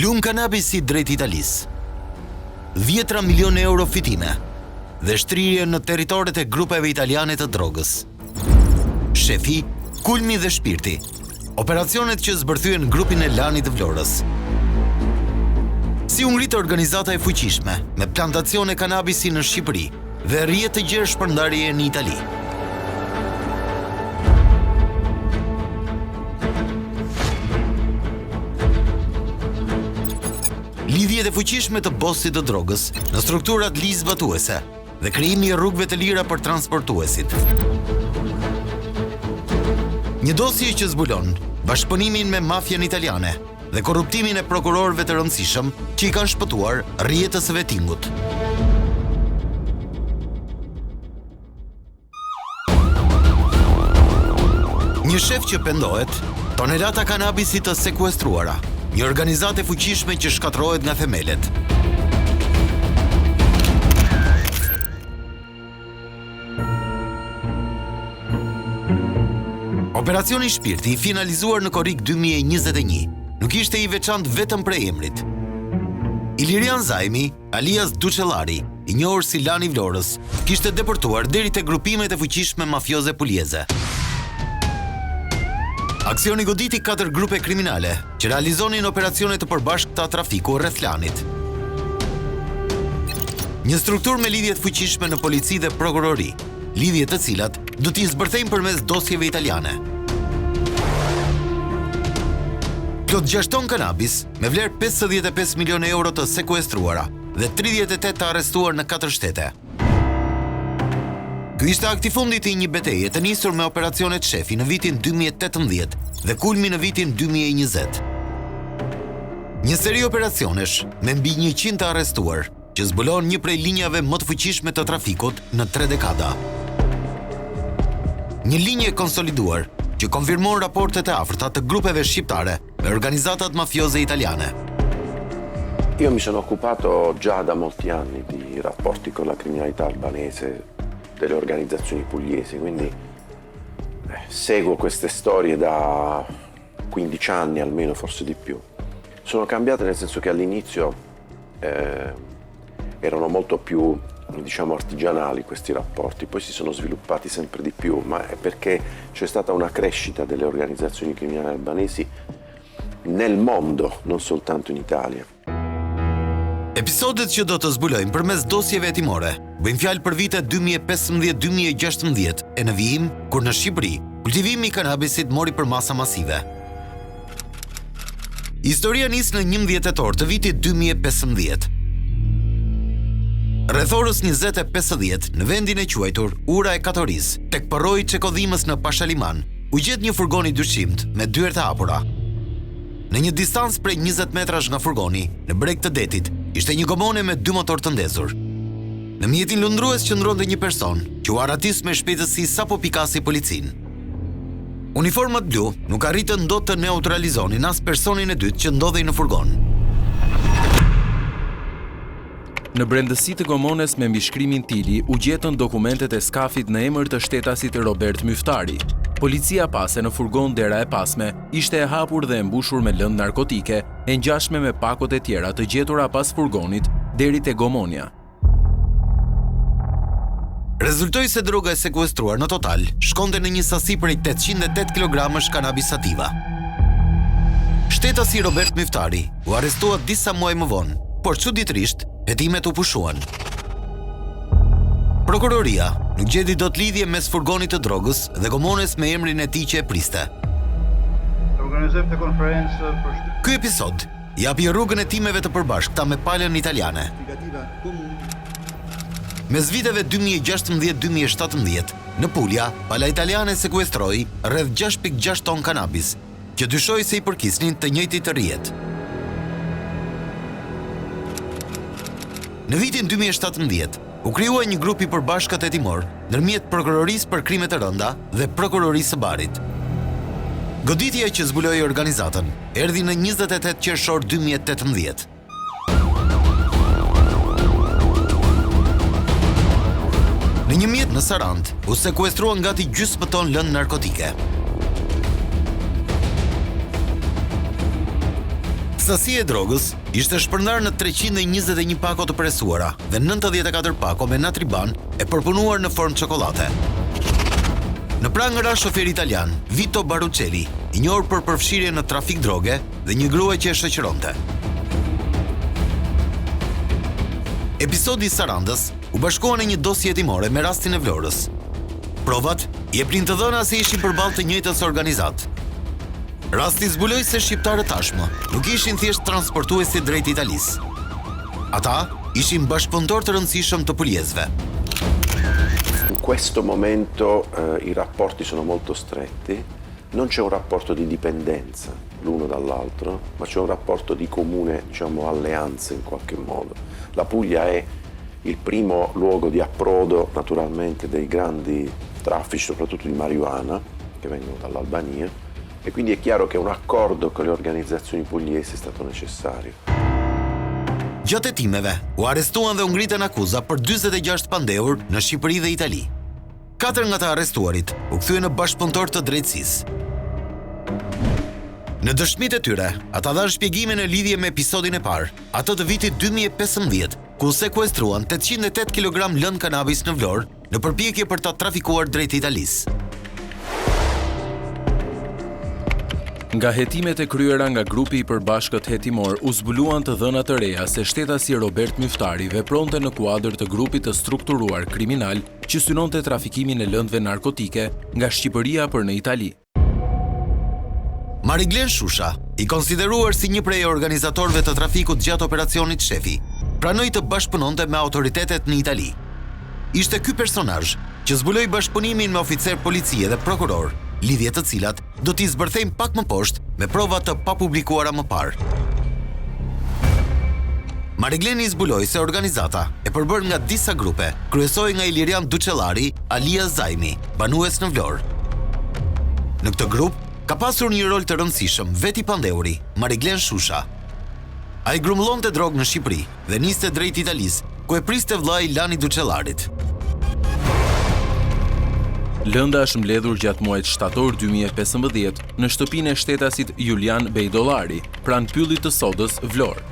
Lum kanabisi drejt Italisë. 10 milion euro fitime dhe shtrirje në territoret e grupeve italiane të drogës. Shefi, kulmi dhe shpirti. Operacionet që zbërthyen grupin e Lanit të Vlorës. Si u ngrit organizata e fuqishme me plantacione kanabisi në Shqipëri dhe rrjet të gjerë shpërndarje në Itali. Lidhjet e fuqishme të bosit të drogës në strukturat lizbatuese dhe krijimi i rrugëve të lira për transportuesit. Një dosje që zbulon bashkëpunimin me mafjen italiane dhe korruptimin e prokurorëve të rëndësishëm që i kanë shpëtuar rrjetës së vetingut. Një shef që pendohet, tonelata kanabisit të sekuestruara, një organizatë e fuqishme që shkatërrohet nga themelet. Operacioni Shpirti, finalizuar në korrik 2021, nuk ishte i veçantë vetëm prej emrit. Ilirian Zajmi, alias Ducellari, i njohur si Lani i Vlorës, kishte deportuar deri te grupimet e fuqishme mafioze pulieze. Aksioni goditi 4 grupe kriminale që realizonin operacione të përbashkëta trafiku rreth Lanit. Një strukturë me lidhje të fuqishme në polici dhe prokurori, lidhje të cilat do t'i zbërthejnë përmes dosjeve italiane. Plot 6 ton kanabis me vlerë 55 milion euro të sekuestruara dhe 38 të arrestuar në 4 shtete. Ky ishte akti fundit i një betejë të nisur me operacionet Shefi në vitin 2018 dhe kulmi në vitin 2020. Një seri operacionesh me mbi 100 të arrestuar që zbulon një prej linjave më të fuqishme të trafikut në 3 dekada. Një linje konsoliduar që konfirmon raportet e afërta të grupeve shqiptare me organizatat mafioze italiane. Io mi sono occupato già da molti anni di rapporti con la criminalità albanese, delle organizzazioni pugliesi, quindi seguo queste storie da 15 anni almeno, forse di più. Sono cambiate nel senso che all'inizio erano molto più, diciamo, artigianali questi rapporti, poi si sono sviluppati sempre di più, ma è perché c'è stata una crescita delle organizzazioni criminali albanesi nel mondo, non soltanto in Italia. Episodet që do të zbulojmë përmes dosjeve hetimore bëjnë fjalë për vitet 2015-2016 e në vijim kur në Shqipëri kultivimi i kanabisit mori për masa masive. Historia nis në 11 tetor të vitit 2015. Rreth orës 20:50 në vendin e quajtur Ura e Katoris, tek përroji Çekodhimës në Pashaliman, u gjet një furgon i dyshimtë me dyert e hapura. Në një distancë prej 20 metrash nga furgoni, në breg të detit, ishte një gomone me 2 motor të ndezur. Në mjetin lundrues qëndronte një person që u arratis me shpejtësi sapo pikasi policin. Uniformat blu nuk arritën dot të neutralizonin as personin e dytë që ndodhej në furgon. Në brendësi të gomones me mbishkrimin Tili u gjetën dokumentet e skafit në emër të shtetasit Robert Myftari. Policia pase në furgon dera e pasme ishte e hapur dhe e mbushur me lëndë narkotike e ngjashme me pakot e tjera të gjetura pas furgonit deri te gomonja. Rezultoi se droga e sekuestruar në total shkonte në një sasi prej 808 kg kanabis sativa. Shtetasi Robert Myftari u arrestua disa muaj më vonë, por çuditërisht hetimet u pushuan. Prokuroria nuk gjeti dot lidhje mes furgonit të drogës dhe gomones me emrin e tij që e priste. Organizojmë të konferencë për Ky episod japi rrugën e timeve të përbashkëta me palën italiane. Mes viteve 2016-2017, në Puglia, pala italiane sekuestroi rreth 6.6 ton kanabis, që dyshoi se i përkisnin të njëjtit të rrjet. Në vitin 2017, u krijuar një grup i përbashkët hetimor ndërmjet Prokurorisë për krime të rënda dhe Prokurorisë së Barit. Goditja që zbuloi organizatën erdhi në 28 qershor 2018. Në një mjet në Sarand, u sekuestruan gati gjysmë ton lëndë narkotike. Sasia e drogës ishte shpërndarë në 321 pako të presuara dhe 94 pako me natriban e përpunuar në formë çokolate. Në prangë ra shoferi italian Vito Barucelli, i njohur për përfshirje në trafik droge dhe një grua që e shoqëronte. Episodi i Sarandës u bashkua në një dosje hetimore me rastin e Vlorës. Provat i jepnin të dhëna se ishin përballë të njëjtës organizat. Rasti zbuloi se shqiptarët tashmë nuk ishin thjesht transportuesi drejt Italisë. Ata ishin bashkëpunëtor të rëndësishëm të pugliesve. In questo momento i rapporti sono molto stretti, non c'è un rapporto di dipendenza l'uno dall'altro, ma c'è un rapporto di comune, diciamo, alleanza in qualche modo. La Puglia è il primo luogo di approdo naturalmente dei grandi traffici, soprattutto di marijuana, che vengono dall'Albania, e quindi è chiaro che un accordo con le organizzazioni pugliesi è stato necessario. Gjatë hetimeve, u arrestuan dhe u ngritën akuza për 46 pandehur në Shqipëri dhe Itali. 4 nga të arrestuarit u kthyen në bashkëpunëtor të drejtësisë. Në dëshmitë e tyre, ata dhanë shpjegime në lidhje me episodin e parë, atë të vitit 2015, ku sekuestruan 808 kg lëndë kanabis në Vlorë në përpjekje për ta trafikuar drejt Italisë. Nga hetimet e kryera nga grupi i përbashkët hetimor u zbuluan të dhëna të reja se shtetasi Robert Myftari vepronte në kuadër të grupit të strukturuar kriminal që synonte trafikimin e lëndëve narkotike nga Shqipëria për në Itali. Mariglen Shusha, i konsideruar si një prej organizatorëve të trafikut gjatë operacionit Shefi, pranoi të bashkëpunonte me autoritetet në Itali. Ishte ky personazh që zbuloi bashkëpunimin me oficer policie dhe prokuror, lidhje të cilat do t'i zbërthejmë pak më poshtë me prova të papublikuara më parë. Marigleni zbuloi se organizata e përbërë nga disa grupe, kryesoi nga Ilirian Duçellari, Alia Zajmi, banues në Vlorë. Në këtë grup ka pasur një rol të rëndësishëm veti pandeuri, Mariglen Shusha. Ai grumbullonte drogë në Shqipëri dhe niste drejt Italisë, ku e priste vllai Lani Duçellarit. Lënda është mbledhur gjatë muajit shtator 2015 në shtëpinë e shtetasit Julian Bejdollari, pranë pyllit të sodës Vlorë.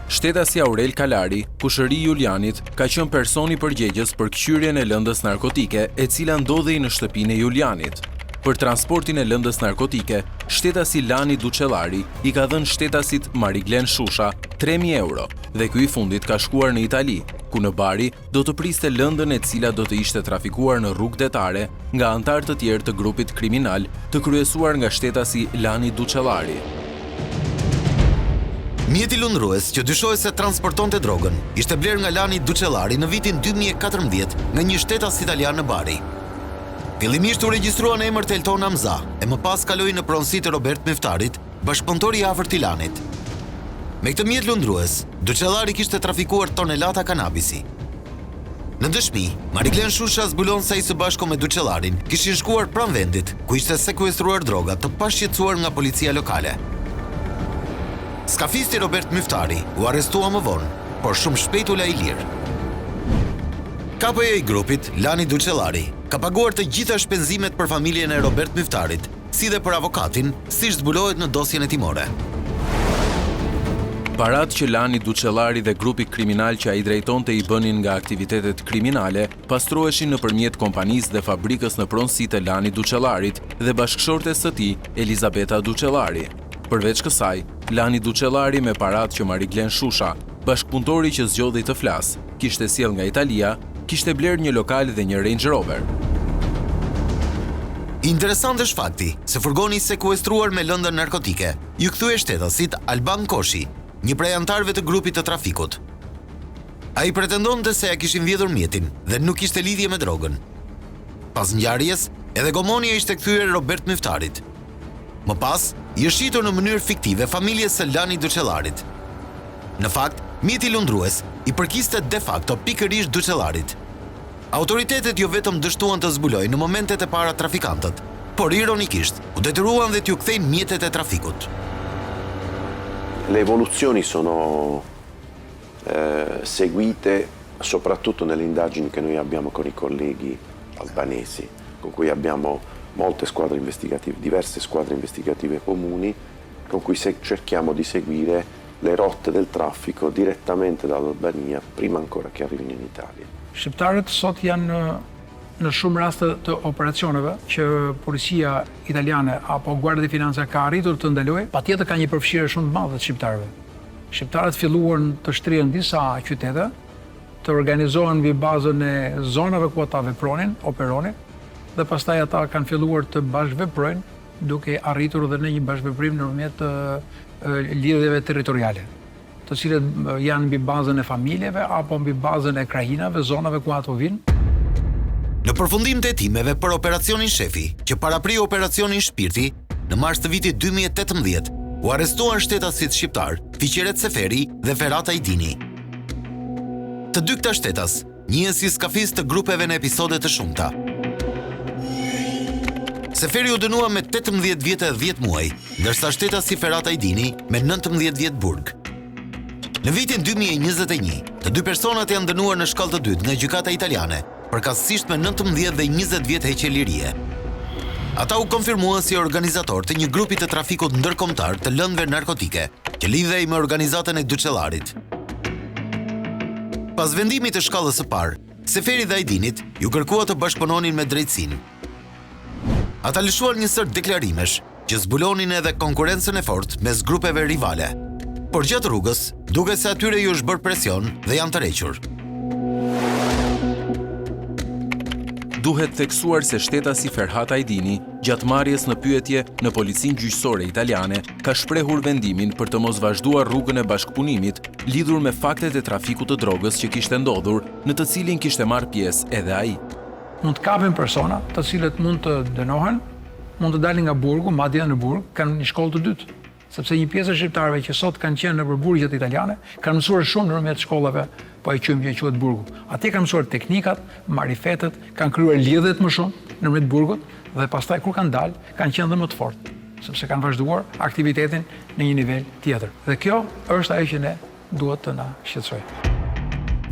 Shtetasi Aurel Kalari, kushëri i Julianit, ka qenë personi përgjegjës për kqyrjen e lëndës narkotike, e cila ndodhej në shtëpinë e Julianit. Për transportin e lëndës narkotike, shtetasi Lani Duçellari i ka dhënë shtetasit Mariglen Shusha 3.000 euro dhe ky i fundit ka shkuar në Itali, ku në Bari do të priste lëndën e cila do të ishte trafikuar në rrugë detare nga anëtar të tjerë të grupit kriminal të kryesuar nga shtetasi Lani Duçellari. Mjeti lundrues që dyshohet se transportonte drogën ishte blerë nga Lani Duçellari në vitin 2014 nga një shtetas italian në Bari. Fillimisht u regjistruan emër Telton Hamza e më pas kaloi në pronësi të Robert Myftarit, bashkëpunëtor i afërt i Lanit. Me këtë mjet lundrues, Duçellari kishte trafikuar tonelata kanabisi. Në dëshmi, Mariglen Shusha zbulon se ai së bashku me Duçellarin kishin shkuar pranë vendit ku ishte sekuestruar droga të pashqetësuar nga policia lokale. Skafisti Robert Myftari u arrestua më vonë, por shumë shpejt u la i lirë. Kapoja i grupit, Lani Duçellari, ka paguar të gjitha shpenzimet për familjen e Robert Myftarit, si dhe për avokatin, siç zbulohet në dosjen hetimore. Parat që Lani Duçellari dhe grupi kriminal që ai drejtonte i bënin nga aktivitetet kriminale, pastroheshin nëpërmjet kompanisë dhe fabrikës në pronësi të Lani Duçellarit dhe bashkëshortes së tij, Elizabeta Duçellari. Përveç kësaj, Lani Duçellari me parat që Mariglen Shusha, bashkëpunëtori që zgjodhi të flas, kishte sjell nga Italia, kishte blerë një lokal dhe një Range Rover. Interesant është fakti se furgoni sekuestruar me lëndën narkotike ju kthye shtetasit Alban Koshi, një prej antarëve të grupit të trafikut. Ai pretendonte se ja kishin vjedhur mjetin dhe nuk kishte lidhje me drogën. Pas ngjarjes, edhe gomonia ishte kthyer Robert Myftarit. Më pas, i është shitur në mënyrë fiktive familjes së Lani Duçellarit. Në fakt, mjeti lundrues i përkiste de facto pikërisht Duçellarit. Autoritetet jo vetëm dështuan të zbulojnë në momentet e para trafikantët, por ironikisht u detyruan dhe t'ju kthejnë mjetet e trafikut. Le evoluzioni sono seguite soprattutto nelle indagini che noi abbiamo con i colleghi albanesi, con cui abbiamo molte squadre investigative, diverse squadre investigative comuni, con cui cerchiamo di seguire le rotte del traffico direttamente dall'Albania prima ancora che arrivino in Italia. Shqiptarët sot janë në shumë raste të operacioneve që policia italiane apo Guardia di Finanza ka arritur të ndalojë, patjetër ka një përfshirje shumë të madhe të shqiptarëve. Shqiptarët filluan të shtrihen disa qytete, të organizohen mbi bazën e zonave ku ata vepronin, operonin, dhe pastaj ata kanë filluar të bashkëveprojnë duke arritur edhe në një bashkëveprim nëpërmjet lidhjeve territoriale, të cilët janë mbi bazën e familjeve apo mbi bazën e krajinave, zonave ku ato vinë. Në përfundim të hetimeve për operacionin Shefi, që parapri operacionin Shpirti, në mars të vitit 2018, u arrestuan shtetasit shqiptar, Fiqeret Seferi dhe Ferhat Ajdini. Të dy këta shtetas, njihen si skafis të grupeve në episode të shumta. Seferi u dënua me 18 vjetë e 10 muaj, ndërsa shtetasi Ferhat Ajdini me 19 vjetë burg. Në vitin 2021, të dy personat janë dënuar në shkallë të dytë nga gjykata italiane, përkatësisht me 19 dhe 20 vjetë heqje lirie. Ata u konfirmuan si organizator të një grupi të trafikut ndërkombëtar të lëndëve narkotike, që lidhej me organizatën e Dyçellarit. Pas vendimit të shkallës së parë, Seferi dhe Ajdinit ju kërkua të bashkëpunonin me drejtësinë. Ata lëshuan një sër deklarimesh që zbulonin edhe konkurrencën e fortë mes grupeve rivale. Por gjatë rrugës, duket se atyre ju është bërë presion dhe janë tërhequr. Duhet theksuar se shtetasi Ferhat Ajdini, gjatë marrjes në pyetje në policinë gjyqësore italiane, ka shprehur vendimin për të mos vazhduar rrugën e bashkëpunimit lidhur me faktet e trafikut të drogës që kishte ndodhur, në të cilin kishte marrë pjesë edhe ai. Mund të kapin persona të cilët mund të dënohen, mund të dalin nga burgu, madje në burg, kanë një shkollë të dytë. Sepse një pjesë e shqiptarëve që sot kanë qenë nëpër burgjet italiane, kanë mësuar shumë nëpërmjet shkollave, po e quajmë që quhet burgu. Atje kanë mësuar teknikat, marifetet, kanë krijuar lidhjet më shumë nëpërmjet burgut dhe pastaj kur kanë dalë, kanë qenë dhe më të fortë, sepse kanë vazhduar aktivitetin në një nivel tjetër. Dhe kjo është ajo që ne duhet të na shqetësojë.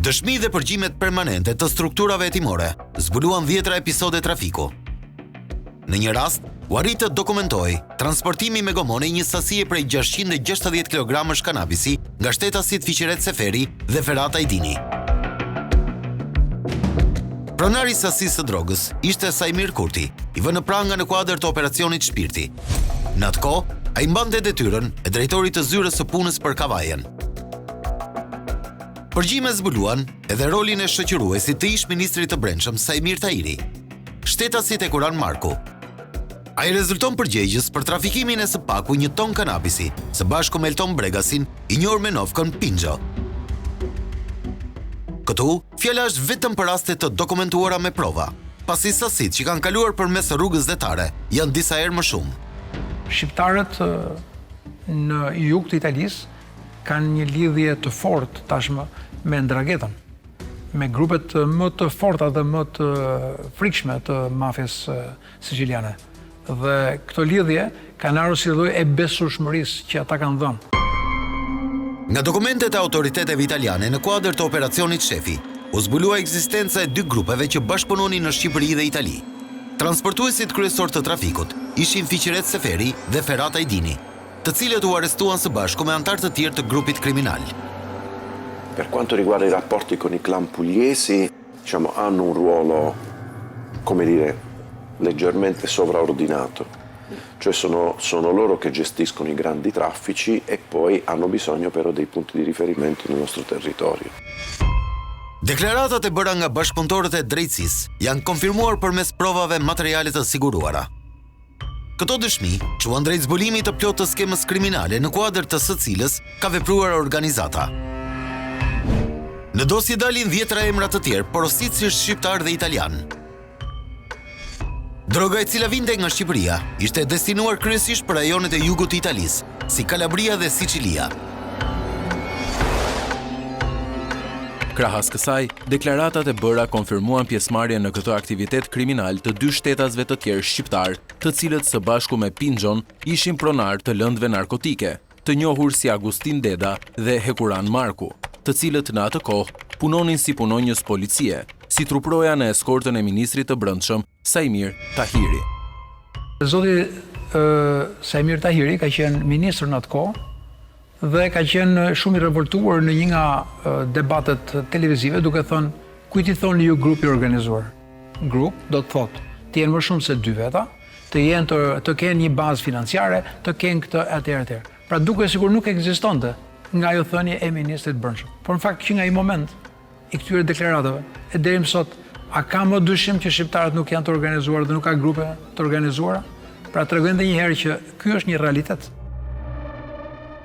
Dëshmi dhe përgjimet permanente të strukturave hetimore zbuluan 10 episode trafiku. Në një rast, u arrit të dokumentoj transportimi me gomone një sasie prej 660 kg kanabisi nga shtetasit Fiqeret Seferi dhe Ferhat Ajdini. Pronari i sasisë së drogës ishte Sajmir Kurti, i vënë pranga në kuadër të operacionit Shpirti. Në atë kohë, ai mbante detyrën e drejtorit të zyrës së punës për Kavajen. Përgjime zbuluan edhe rolin e shoqëruesit të ish ministrit të brendshëm Sajmir Tahiri, shtetasit e Kuran Marku. Ai rezulton përgjegjës për trafikimin e së paku 1 ton kanabisi, së bashku me Elton Bregasin, i njohur me novkën Pinxho. Këtu, fjala është vetëm për raste të dokumentuara me prova, pasi sasit që kanë kaluar përmes rrugës detare janë disa herë më shumë. Shqiptarët në jug të Italisë kanë një lidhje të fortë tashmë me ndrangetën, me grupet më të forta dhe më të frikshme të mafjes siciliane. Dhe këto lidhje kanë ardhur si lloj e besueshmërisë që ata kanë dhënë. Nga dokumentet e autoriteteve italiane në kuadër të operacionit Shefi, u zbulua ekzistenca e 2 grupeve që bashkëpunonin në Shqipëri dhe Itali. Transportuesit kryesor të trafikut ishin Fiqeret Seferi dhe Ferhat Ajdini, të cilët u arrestuan së bashku me antar të tjerë të grupit kriminal. Per quanto riguarda i rapporti con i clan pugliesi, diciamo, hanno un ruolo, come dire, leggermente sovraordinato. Cioè sono loro che gestiscono i grandi traffici e poi hanno bisogno però dei punti di riferimento nel nostro territorio. Deklaratat e bëra nga bashkëpunëtorët e drejtësisë janë konfirmuar përmes provave materiale të siguruara. Këto dëshmi quan drejt zbulimit të plotë të skemës kriminale në kuadër të së cilës ka vepruar organizata. Në dosje dalin 10 emra të tjerë, porositësisht shqiptar dhe italian. Droga e cila vinte nga Shqipëria ishte destinuar kryesisht për rajonet e jugut të Italisë, si Kalabria dhe Sicilia. Krahas kësaj, deklaratat e bëra konfirmuan pjesëmarrjen në këtë aktivitet kriminal të 2 shtetasve të tjerë shqiptar, të cilët së bashku me Pinxhon ishin pronar të lëndëve narkotike, të njohur si Agustin Deda dhe Hekuran Marku, të cilët në atë kohë punonin si punonjës policie, si truproja në eskortën e ministrit të brendshëm Sajmir Tahiri. Zoti Saimir Tahiri ka qenë ministër në atë kohë dhe ka qenë shumë i revoltuar në një nga debatet televizive duke thënë, kujt i thoni ju grupi organizuar? Grup do të thotë, të jenë më shumë se 2 veta, të kenë një bazë financiare, të kenë këtë etj. Pra duke sikur nuk ekzistonte nga ajo thënie e ministrit brendshëm. Por në fakt që nga ai moment i këtyre deklaratave e deri më sot, a ka më dyshim që shqiptarët nuk janë të organizuar dhe nuk ka grupe të organizuara? Pra tregojnë edhe një herë që ky është një realitet.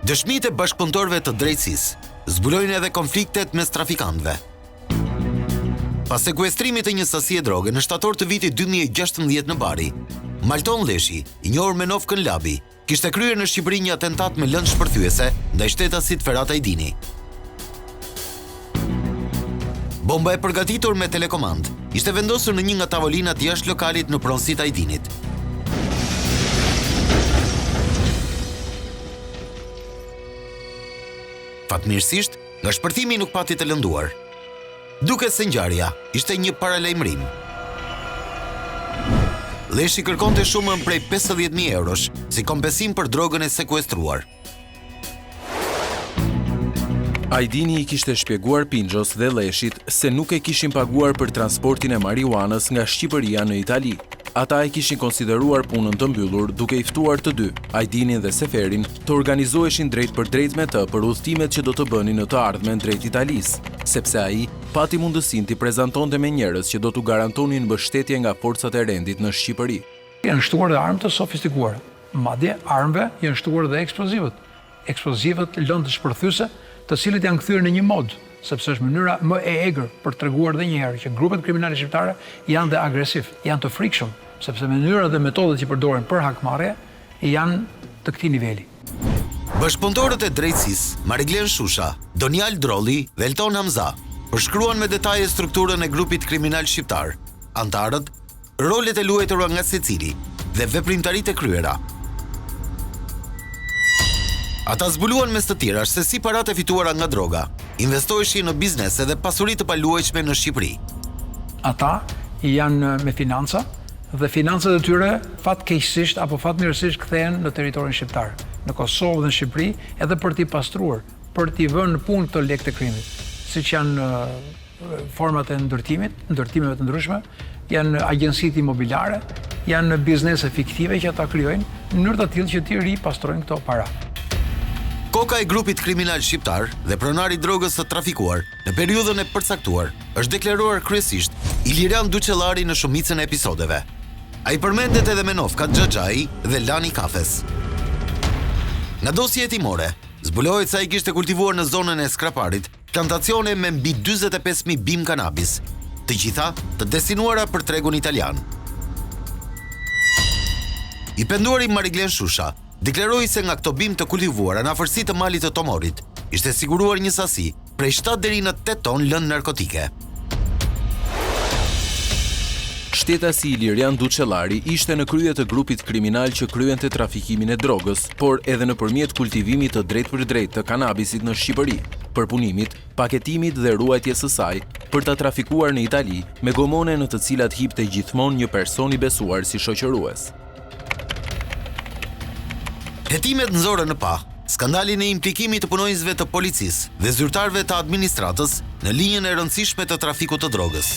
Dëshmitë e bashkëpunëtorëve të drejtësisë zbulojnë edhe konfliktet mes trafikantëve. Pas sekuestrimit të një sasie droge në shtator të vitit 2016 në Bari, Malton Leshi, i njohur me Nov Kënlabi, kishte kryer në Shqipëri një atentat me lëndë shpërthyese ndaj shtetasit Ferhat Ajdini. Bomba e përgatitur me telekomand ishte vendosur në një nga tavolinat jashtë lokalit në pronësitë të Ajdinit. Fatmirësisht, nga shpërthimi nuk pati të lënduar. Duket se ngjarja ishte një paralajmërim. Leshi kërkonte shumën prej 50.000 eurosh si kompensim për drogën e sekuestruar. Ajdini i kishte shpjeguar Pinxhos dhe Leshit se nuk e kishin paguar për transportin e marijuanës nga Shqipëria në Itali. Ata e kishin konsideruar punën të mbyllur duke i ftuar të dy, Ajdinin dhe Seferin, të organizoheshin drejt për drejt me të për udhëtimet që do të bënin në të ardhmen drejt Italisë, sepse ai pati mundësinë t'i prezantonte me njerëz që do t'u garantonin mbështetje nga forcat e rendit në Shqipëri. Janë shtuar dhe armë të sofistikuara. Madje armëve janë shtuar dhe eksplozivët. Eksplozivët lëndë shpërthyese, të cilët janë kthyer në një mod, sepse është mënyra më e egër për treguar edhe një herë që grupet kriminale shqiptare janë dhe agresiv, janë të frikshëm, sepse mënyrat dhe metodet që përdoren për hakmarrje janë të këtij niveli. Bashkëpunëtorët e drejtësisë, Mariglen Shusha, Donial Drolli dhe Elton Hamza, përshkruan me detaje strukturën e grupit kriminal shqiptar, antarët, rolet e luajtura nga secili dhe veprimtaritë e kryera. Ata zbuluan mes të tjerash se si paratë e fituara nga droga investoheshin në biznese dhe pasuri të paluajtshme në Shqipëri. Ata janë me financa dhe financat e tyre fatkeqësisht apo fatmirësisht kthehen në territorin shqiptar, në Kosovë dhe në Shqipëri, edhe për t'i pastruar, për t'i vënë në punë këto lekë të krimit, siç janë format e ndërtimeve të ndryshme, janë agjencitë imobiliare, janë biznese fiktive që ata krijojnë në mënyrë të tillë që t'i ripastrojnë këto para. Koka e grupit kriminal shqiptar dhe pronari drogës së trafikuar në periudhën e përcaktuar është deklaruar kryesisht Ilirian Duçellari në shumicën e episodeve. Ai përmendet edhe me Novka Xhaxhai dhe Lani Kafes. Nga dosje hetimore, zbulohet se ai kishte kultivuar në zonën e Skraparit plantacione me mbi 45.000 bim kanabis, të gjitha të destinuara për tregun italian. I penduari Mariglen Shusha deklaroi se nga këto bim të kultivuara në afërsi të malit të Tomorit, ishte siguruar një sasi prej 7 deri në 8 ton lëndë narkotike. Shtetasi Ilirian Duçellari ishte në krye të grupit kriminal që kryente trafikimin e drogës, por edhe nëpërmjet kultivimit të drejt për drejt të kanabisit në Shqipëri, përpunimit, paketimit dhe ruajtjes së saj për ta trafikuar në Itali me gomone në të cilat hipte gjithmonë një person i besuar si shoqërues. Hetimet nxorën në pa skandalin e implikimit të punonjësve të policisë dhe zyrtarëve të administratës në linjën e rëndësishme të trafikut të drogës.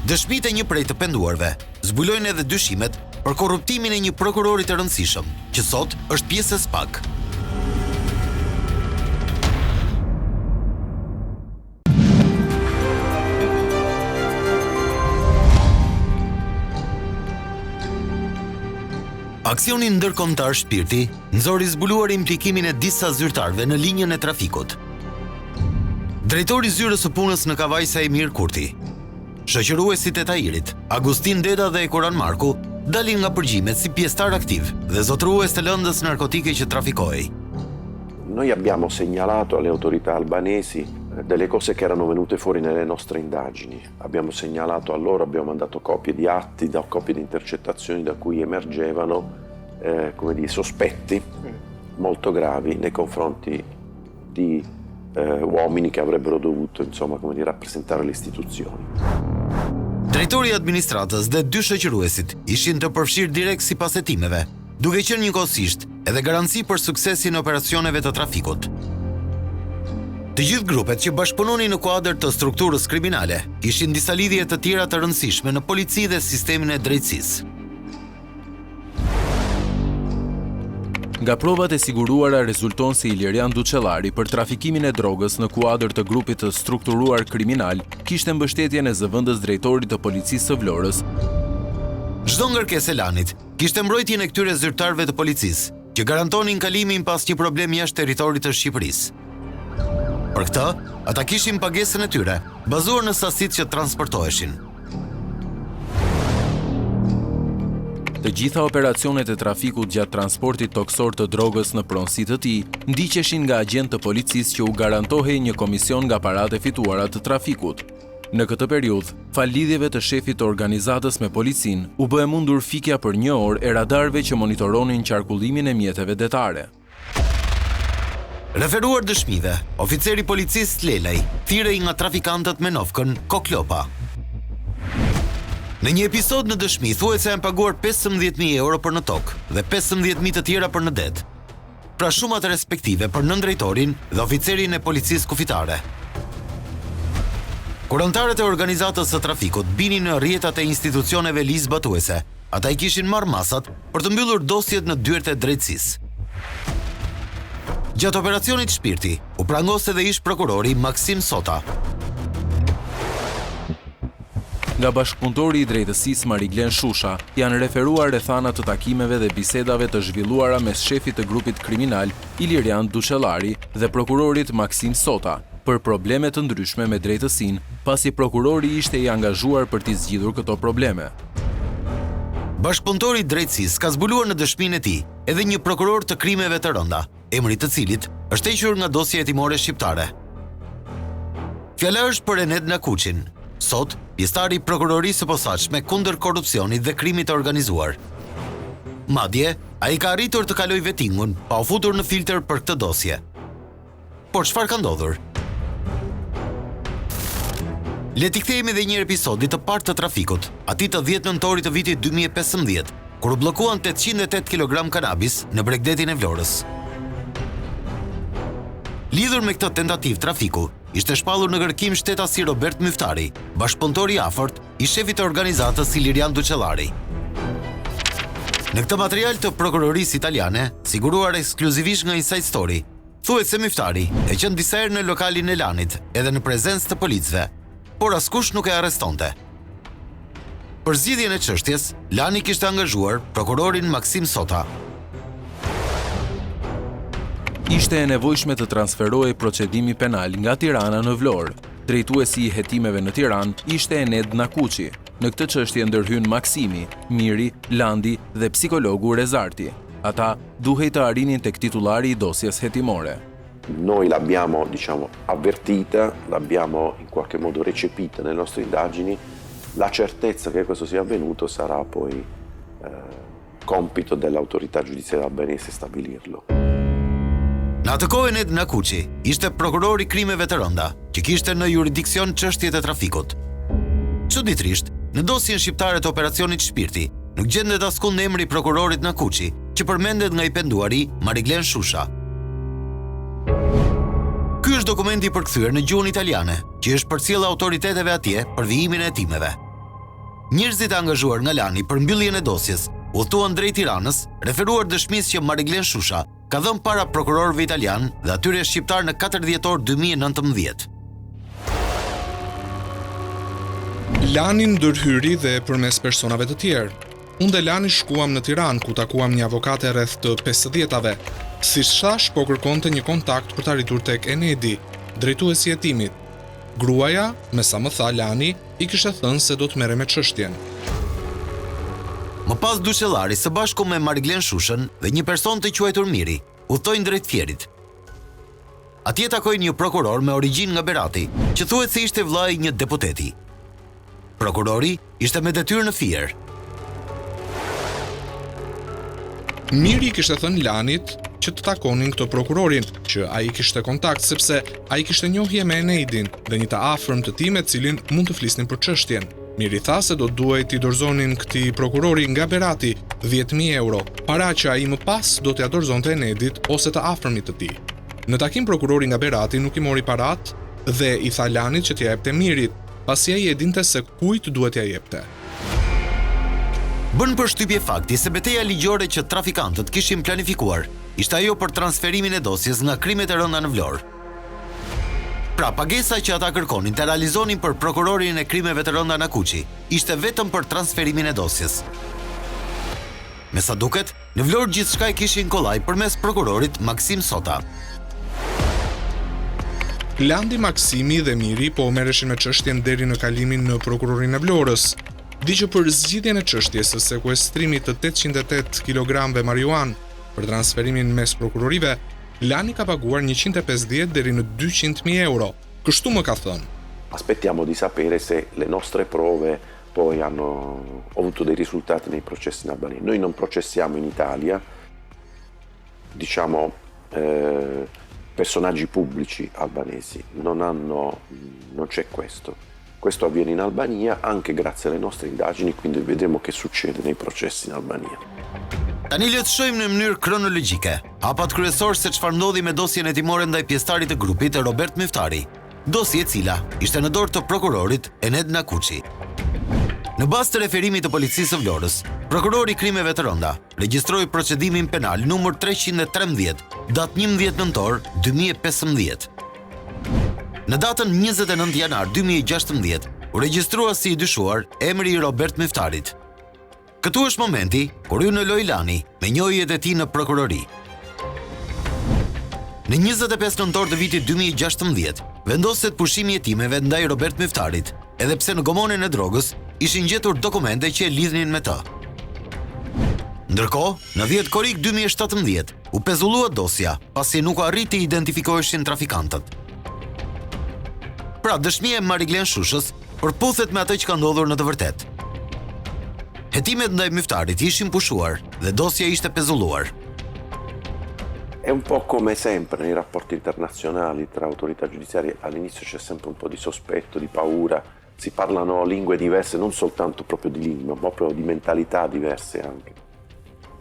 Dëshmitë e një prej të penduarve zbulojnë edhe dyshimet për korruptimin e një prokurori të rëndësishëm, që sot është pjesë e SPAK. Aksioni ndërkombëtar Shpirti nxori zbuluar implikimin e disa zyrtarëve në linjën e trafikut. Drejtori i zyrës së punës në Kavaj Saimir Kurti, shoqëruesit e Tahirit, Agustin Deda dhe Ekuran Marku, dalin nga përgjimet si pjesëtar aktiv dhe zotërues të lëndës narkotike që trafikohej. Noi abbiamo segnalato alle autorità albanesi delle cose che erano venute fuori nelle nostre indagini. Abbiamo segnalato a loro, abbiamo mandato copie di atti, copie di intercettazioni da cui emergevano sospetti molto gravi nei confronti di uomini che avrebbero dovuto rappresentare le istituzioni. Drejtori i administratës dhe 2 shoqëruesit ishin të përfshirë direkt sipas hetimeve, duke qenë njëkohësisht edhe garanci për suksesin e operacioneve të trafikut. Të gjithë grupet që bashkëpunonin në kuadër të strukturës kriminale kishin disa lidhje të tjera të rëndësishme në polici dhe sistemin e drejtësisë. Nga provat e siguruara rezulton se Ilirian Duçellari për trafikimin e drogës në kuadër të grupit të strukturuar kriminal kishte mbështetjen e zëvendës drejtorit të policisë së Vlorës. Çdo ngarkesë e lanit kishte mbrojtjen e këtyre zyrtarëve të policisë, që garantonin kalimin pas një problemi jashtë territorit të Shqipërisë. Për këtë, ata kishin pagesën e tyre, bazuar në sasitë që transportoheshin. Të gjitha operacionet e trafikut gjatë transportit toksor të drogës në pronësi të tij ndiqeshin nga agent të policisë që u garantohej një komision nga paratë e fituara të trafikut. Në këtë periudhë, fal lidhjeve të shefit të organizatës me policin, u bë e mundur fikja për 1 orë e radarëve që monitoronin qarkullimin e mjeteve detare. Referuar dëshmive, oficeri policisë Lelaj thirrej nga trafikantët me nofkën Koklopa. Në një episod në dëshmi thuhet se janë paguar 15.000 euro për në tokë dhe 15.000 të tjera për në det. Pra shumat respektive për nëndrejtorin dhe oficerin e policisë kufitare. Kur anëtarët e organizatës së trafikut binin në rrjetat e institucioneve ligjzbatuese, ata I kishin marrë masat për të mbyllur dosjet në dyert e drejtësisë. Gjatë operacionit Shpirti, u prangos edhe ish prokurori Maksim Sota. Nga bashkëpunëtori I drejtësisë Mariglen Shusha janë referuar rrethana të takimeve dhe bisedave të zhvilluara mes shefit të grupit kriminal Ilirian Duçellari dhe prokurorit Maksim Sota për probleme të ndryshme me drejtësinë, pasi prokurori ishte I angazhuar për t'i zgjidhur këto probleme. Bashkëpunëtori I drejtësisë ka zbuluar në dëshminë e tij edhe një prokuror të krimeve të rënda, emri të cilit është hequr nga dosja hetimore shqiptare. Fjala është për Ened Nakuçin, sot pjesëtari I prokurorisë së posaçme kundër korrupsionit dhe krimit të organizuar. Madje, ai ka arritur të kalojë vettingun pa u futur në filtr për këtë dosje. Por çfarë ka ndodhur? Le t'i kthehemi edhe një episodi të parë të trafikut, atij të 10 nëntorit të vitit 2015, kur u bllokuan 808 kg kanabis në Bregdetin e Vlorës. Lidhur me këtë tentativë trafiku, ishte shpallur në kërkim shtetasi Robert Myftari, bashkëpunëtori I afërt I shefit të organizatës Ilirian Duçellari. Në këtë material të prokurorisë italiane, siguruar ekskluzivisht nga Inside Story, thuhet se Myftari e qenë disa herë në lokalin e lanit, edhe në prezencë të policëve, por askush nuk e arrestonte. Për zgjidhjen e çështjes, Lani kishte angazhuar prokurorin Maksim Sota. Ishte e nevojshme të transferohej procedimi penal nga Tirana në Vlorë. Drejtuesi I hetimeve në Tiranë ishte Ened Nakuçi. Në këtë çështje ndërhyn Maksimi, Miri, Landi dhe psikologu Rezarti. Ata duhej të arinin tek titulari I dosjes hetimore. Noi l'abbiamo, diciamo, avvertita, l'abbiamo in qualche modo recepita nelle nostre indagini. La certezza che questo sia avvenuto sarà poi compito dell'autorità giudiziaria albanese stabilirlo. Në atë kohë Ened Nakuçi ishte prokurori krimeve të rënda, që kishte në jurisdiksion çështjet e trafikut. Çuditërisht, në dosjen shqiptare të operacionit Shpirti, nuk gjendet askund emri I prokurorit Nakuçi, që përmendet nga I penduari Mariglen Shusha. Ky është dokumenti I përkthyer në gjuhën italiane, që është përcjellë autoriteteve atje për vijimin e hetimeve. Njerëzit e angazhuar nga Lani për mbylljen e dosjes udhëtuan drejt Tiranës, referuar dëshmisë që Mariglen Shusha ka dhënë para prokurorëve italian dhe atyre shqiptar në 4 dhjetor 2019. Lani ndërhyri dhe përmes personave të tjerë. Unë dhe Lani shkuam në Tiranë ku takuam një avokate rreth të 50-ave. Siç thash, po kërkonte një kontakt për të arritur tek Enedi, drejtuesi I hetimit. Gruaja, me sa më tha Lani, I kishte thënë se do të merre me çështjen. Më pas Duçellari së bashku me Mariglen Shushën dhe një person të quajtur Miri, udhtojnë drejt Fierit. Atje takojnë një prokuror me origjinë nga Berati, që thuhet se ishte vllai I një deputeti. Prokurori ishte me detyrë në Fier. Miri kishte thënë Lanit që të takonin këtë prokurorin, që ai kishte kontakt sepse ai kishte njohje me Enedin dhe një të afërm të tij me cilin mund të flisnin për çështjen. Miri tha se do duhet t'i dorëzonin këtij prokurori nga Berati 10.000 euro, para që ai më pas do t'ia dorëzonte Enedit ose të afërmit të tij. Në takim prokurori nga Berati nuk i mori parat dhe i tha Lanit që t'ia jepte Mirit, pasi ai e dinte se kujt duhet t'ia jepte. Bën përshtypje fakti se betejë ligjore që trafikantët kishin planifikuar ishte ajo për transferimin e dosjes nga krimet e rënda në Vlorë. Pra, pagesa që ata kërkonin të realizonin për prokurorin e krimeve të rënda Nakuqi ishte vetëm për transferimin e dosjes. Me sa duket, në Vlorë gjithçka e kishin kollaj përmes prokurorit Maksim Sota. Landi, Maksimi dhe Miri po merreshin me çështjen deri në kalimin në prokurorinë e Vlorës. Di që për zgjidhjen e çështjes së sekuestrimit të 808 kg marijuan për transferimin mes prokurorive, Lani ka paguar 150 deri në 200.000 euro. Kështu më ka thënë. Aspettiamo di sapere se le nostre prove poi hanno avuto dei risultati nei processi in Albania. Noi non processiamo in Italia, diciamo, personaggi pubblici albanesi, non c'è questo. Questo avviene in Albania anche grazie alle nostre indagini, quindi vedremo che succede nei processi in Albania. Tani le të shohim në mënyrë kronologjike hapat kryesor se çfarë ndodhi me dosjen hetimore ndaj pjesëtarit të grupit Robert Myftari, dosje e cila ishte në dorë të prokurorit Ened Nakuqi. Në bazë të referimit të policisë së Vlorës, prokurori i krimeve të rënda regjistroi procedimin penal numër 313, datë 11 nëntor 2015. Në datën 29 janar 2016, u regjistrua si i dyshuar emri i Robert Myftarit. Këtu është momenti kur hyn në lojë Lani me njohjet e tij në prokurori. Në 25 nëntor të vitit 2016, vendoset pushimi i hetimeve ndaj Robert Myftarit, edhe pse në gomonin e drogës ishin gjetur dokumente që e lidhnin me të. Ndërkohë, në 10 korrik 2017, u pezullua dosja, pasi nuk arriti të identifikoheshin trafikantët. Pra, dëshmia e Mariglen Shushës përputhet me atë që ka ndodhur në të vërtetë. Hetimet ndaj Myftarit ishin pushuar dhe dosja ishte pezulluar. È un po' come sempre nei rapporti internazionali tra autorità giudiziarie, all'inizio c'è sempre un po' di sospetto, di paura, si parlano lingue diverse, non soltanto proprio di lingua, ma proprio di mentalità diverse anche.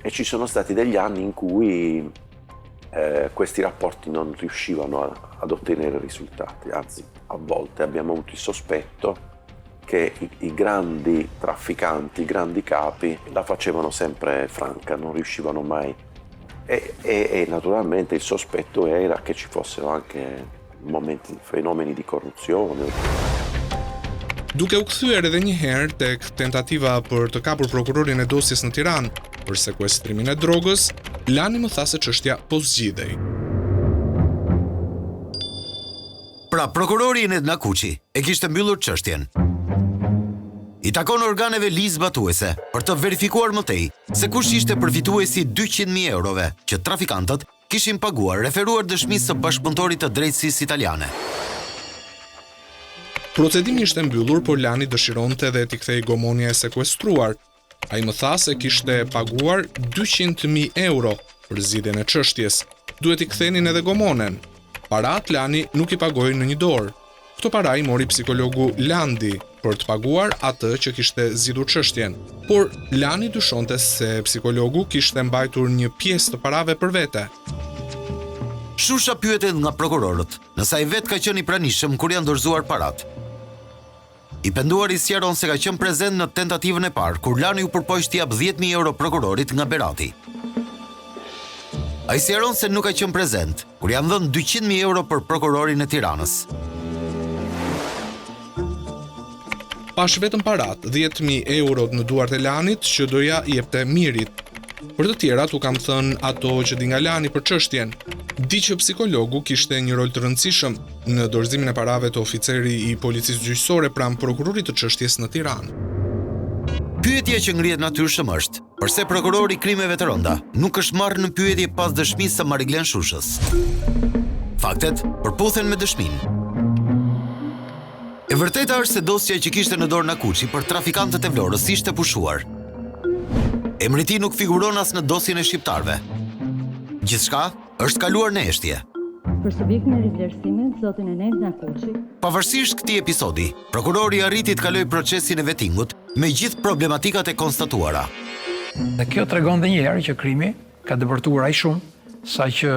E ci sono stati degli anni in cui questi rapporti non riuscivano ad ottenere risultati, anzi a volte abbiamo avuto il sospetto che i grandi trafficanti, i grandi capi la facevano sempre franca, non riuscivano mai e naturalmente il sospetto era che ci fossero anche fenomeni di corruzione. Duke u kthyer edhe një herë tek tentativa për të kapur prokurorin e dosjes në Tiranë për sekuestrimin e drogës, Lani më tha se çështja po zgjidhej. Pra, prokurori Ened Nakuqi e kishte mbyllur çështjen. I takon organeve ligjzbatuese për të verifikuar më tej se kush ishte përfituesi 200.000 eurove që trafikantët kishin paguar referuar dëshmisë së bashkëpunëtorit të drejtësisë italiane. Procedimi ishte mbyllur, por Lani dëshironte dhe t'i kthej gomonia e sekuestruar. Ai më tha se kishte paguar 200.000 euro për zgjidhjen e çështjes. Duhet i kthenin edhe gomonen. Parat Lani nuk i pagoi në një dorë. Këto para i mori psikologu Landi për të paguar atë që kishte zgjidhur çështjen. Por Lani dyshonte se psikologu kishte mbajtur një pjesë të parave për vete. Shusha pyetet nga prokurorët nëse ai vetë ka qenë i pranishëm kur janë dorëzuar parat. I penduari sqaron se ka qenë prezent në tentativën e parë kur Lani u përpoq t'i jap 10.000 euro prokurorit nga Berati. Ai sqaron se nuk ka qenë prezent kur janë dhënë 200.000 euro për prokurorin e Tiranës. Pash vetëm parat, 10.000 euro në duart e Lanit që doja i jepte Mirit. Për të tjerat u kam thënë ato që di nga Lani për çështjen. Di që psikologu kishte një rol të rëndësishëm në dorëzimin e parave të oficeri i policisë gjyqësore pranë prokurorit të çështjes në Tiranë. Pyetja që ngrihet natyrshëm është, përse prokurori i krimeve të rënda nuk është marrë në pyetje pas dëshmisë së Mariglen Shushës. Faktet përputhen me dëshminë. E vërteta është se dosja që kishte në dorë Nakuqi për trafikantët e Vlorës ishte pushuar. Emri i tij nuk figuron as në dosjen e shqiptarëve. Gjithçka është kaluar në eshtje. Për subjektin e rivlerësimit, zotin Enes Nakuçi. Pavarësisht këtij episodi, prokurori arriti të kalojë procesin e vettingut me gjithë problematikat e konstatuara. Dhe kjo tregon edhe një herë që krimi ka dëbërtuar aq shumë sa që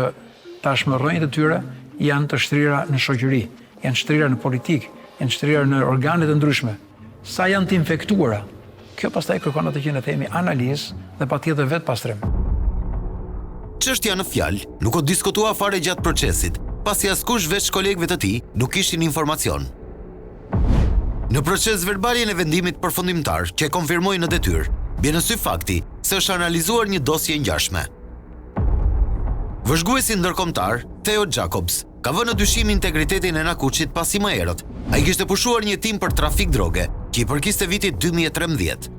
tashmë rrënjët e tyre janë të shtrira në shoqëri, janë shtrira në politik, janë shtrira në organet e ndryshme. Sa janë të infektuara. Kjo pastaj kërkon atë që ne themi analizë dhe patjetër vetë pastrim. Çështja në fjalë nuk u diskutua fare gjatë procesit, pasi askush veç kolegëve të tij nuk kishin informacion. Në proces verbalin e vendimit përfundimtar që e konfirmoi në detyrë, bie në sy fakti se është analizuar një dosje ngjashme. Vëzhguesi ndërkombëtar, Theo Jacobs, ka vënë në dyshim integritetin e Nakuçit pasi më herët ai kishte pushuar një tim për trafik droge që i përkiste vitit 2013.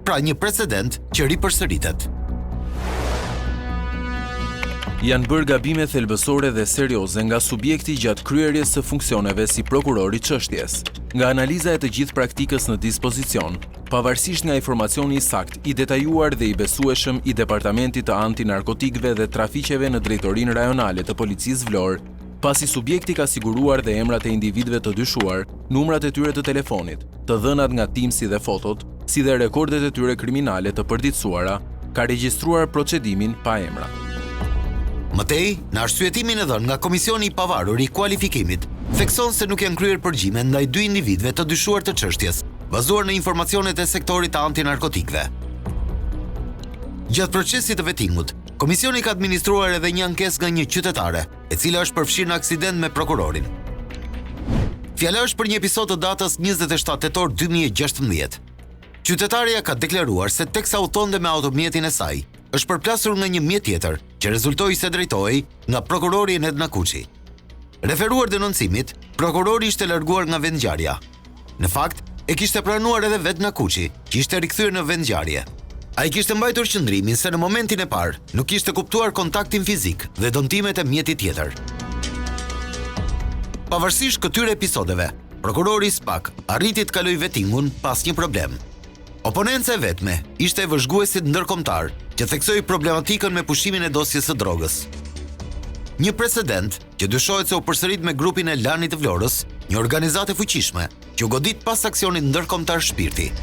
Pra një precedent që ripërsëritet. Janë bërë gabime thelbësore dhe serioze nga subjekti gjatë kryerjes së funksioneve si prokuror i çështjes. Nga analiza e të gjithë praktikës në dispozicion, pavarësisht nga informacioni i sakt, i detajuar dhe i besueshëm i Departamentit të Antinarkotikëve dhe Trafiqeve në Drejtorinë Rajonale të Policisë Vlorë, pasi subjekti ka siguruar dhe emrat e individëve të dyshuar, numrat e tyre të telefonit, të dhënat nga Teamsi dhe fotot, si dhe rekordet e tyre kriminale të përditësuara, ka regjistruar procedimin pa emra. Mëtej, në arsyetimin e dhënë nga Komisioni i Pavarur i Kualifikimit, thekson se nuk janë kryer përgjime ndaj dy individëve të dyshuar të çështjes, bazuar në informacionet e sektorit të antinarkotikëve. Gjatë procesit të vettingut, Komisioni ka administruar edhe një ankesë nga një qytetare, e cila është përfshirë në aksident me prokurorin. Fjala është për një episod të datës 27 tetor 2016. Qytetarja ka deklaruar se teksa u thonte me automjetin e saj, është përplasur nga një mjet tjetër, që rezultoi se drejtohej nga prokurori Enes Nakuçi. Referuar denoncimit, prokurori ishte larguar nga vendngjarja. Në fakt, e kishte pranuar edhe vetë Nakuçi, që ishte rikthyer në vendngjarje. Ai kishte mbajtur qëndrimin se në momentin e parë nuk kishte kuptuar kontaktin fizik dhe dëmtimet e mjetit tjetër. Pavarësisht këtyre episodeve, prokurori Spak arriti të kalojë vettingun pas një problem. Oponenca e vetme ishte e vëzhguesit ndërkombëtar që theksoi problematikën me pushimin e dosjes së drogës. Një precedent që dyshohet se u përsërit me grupin e Lanit të Vlorës, një organizatë e fuqishme që u godit pas aksionit ndërkombëtar Shpirti.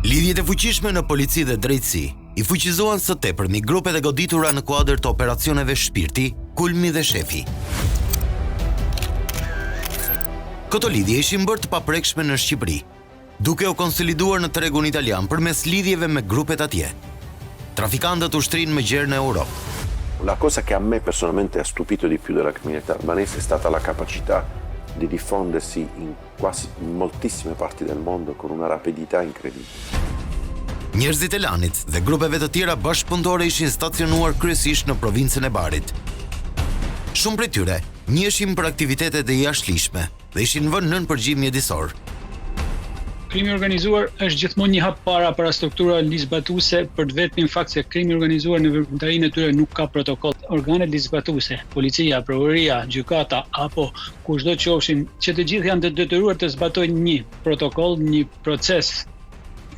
Lidhjet e fuqishme në polici dhe drejtësi i fuqizohen së tepërmi grupet e goditura në kuadër të operacioneve Shpirti, Kulmi dhe Shefi. Këto lidhje ishin bërë të paprekshme në Shqipëri, duke u konsoliduar në tregun italian përmes lidhjeve me grupet atje. Trafikantët ushtrinë më gjerë në Europë. La cosa che a me personalmente ha stupito di più della criminalità albanese è stata la capacità di diffondersi in moltissime parti del mondo con una rapidità incredibile. Njerëzit e Lanit dhe grupeve të tjera bashkëpunëtore ishin stacionuar kryesisht në provincën e Barit. Shumë prej tyre njiheshin për aktivitetet e jashtëligjshme dhe ishin vënë nën përgjigje mjedisor. Krimi organizuar është gjithmonë një hap para struktura ligjzbatuese për të vetmin fakt se krimi organizuar në veprimtarinë e tyre nuk ka protokoll. Organet ligjzbatuese, policia, prokuroria, gjykata apo kushdo qofshin, që të gjithë janë të detyruar të zbatojnë një protokoll, një proces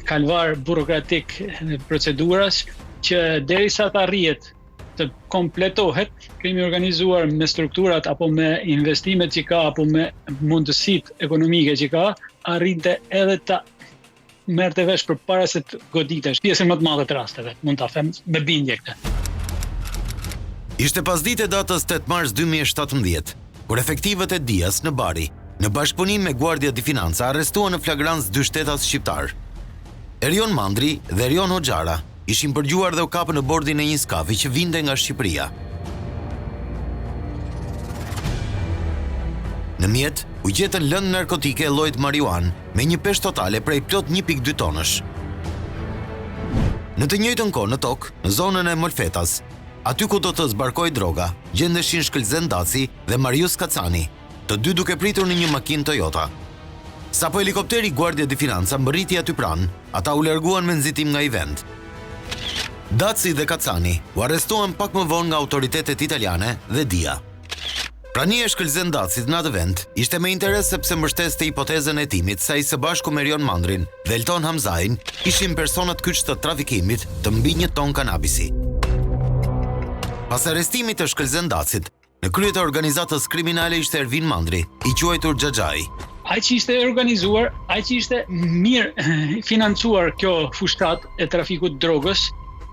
kalvar burokratik proceduras që derisa të arrihet të kompletohet krimi organizuar me strukturat apo me investimet që ka apo me mundësitë ekonomike që ka, arrinte edhe të merrte vesh përpara se të goditesh. Pjesën më të madhe të rasteve, mund ta them me bindje këtë. Ishte pasditë e datës 8 mars 2017, kur efektivët e Dias në Bari, në bashkëpunim me Guardia di Finanza, arrestuan në flagrancë dy shtetas shqiptar. Erion Mandri dhe Erion Hoxhara ishin përgjuar dhe u kapën në bordin e një skafi që vinte nga Shqipëria. Në mjet, u gjetën lëndë narkotike e llojit marijuan me një peshë totale prej plot 1.2 tonësh. Në të njëjtën kohë në tokë, në zonën e Molfetas, aty ku do të zbarkoi droga, gjendeshin Shkëlzen Daci dhe Marius Kacani, të dy duke pritur në një makinë Toyota. Sapo helikopteri Guardia di Finanza mbërriti aty pranë, ata u larguan me nxitim nga i vend. Daci dhe Kacani u arrestuan pak më vonë nga autoritetet italiane dhe Dia. Prania e shkëlzendacit në atë vend ishte me interes sepse mbështeste hipotezën e timit se ai së bashku me Erion Mandrin dhe Elton Hamzain ishin personat kyç të trafikimit të mbi 1 ton kanabisi. Pas arrestimit të shkëlzendacit, në krye të organizatës kriminale ishte Ervin Mandri, i quajtur Xhaxhai. Ai që ishte organizuar, ai që ishte mirë financuar kjo fushtat e trafikut drogës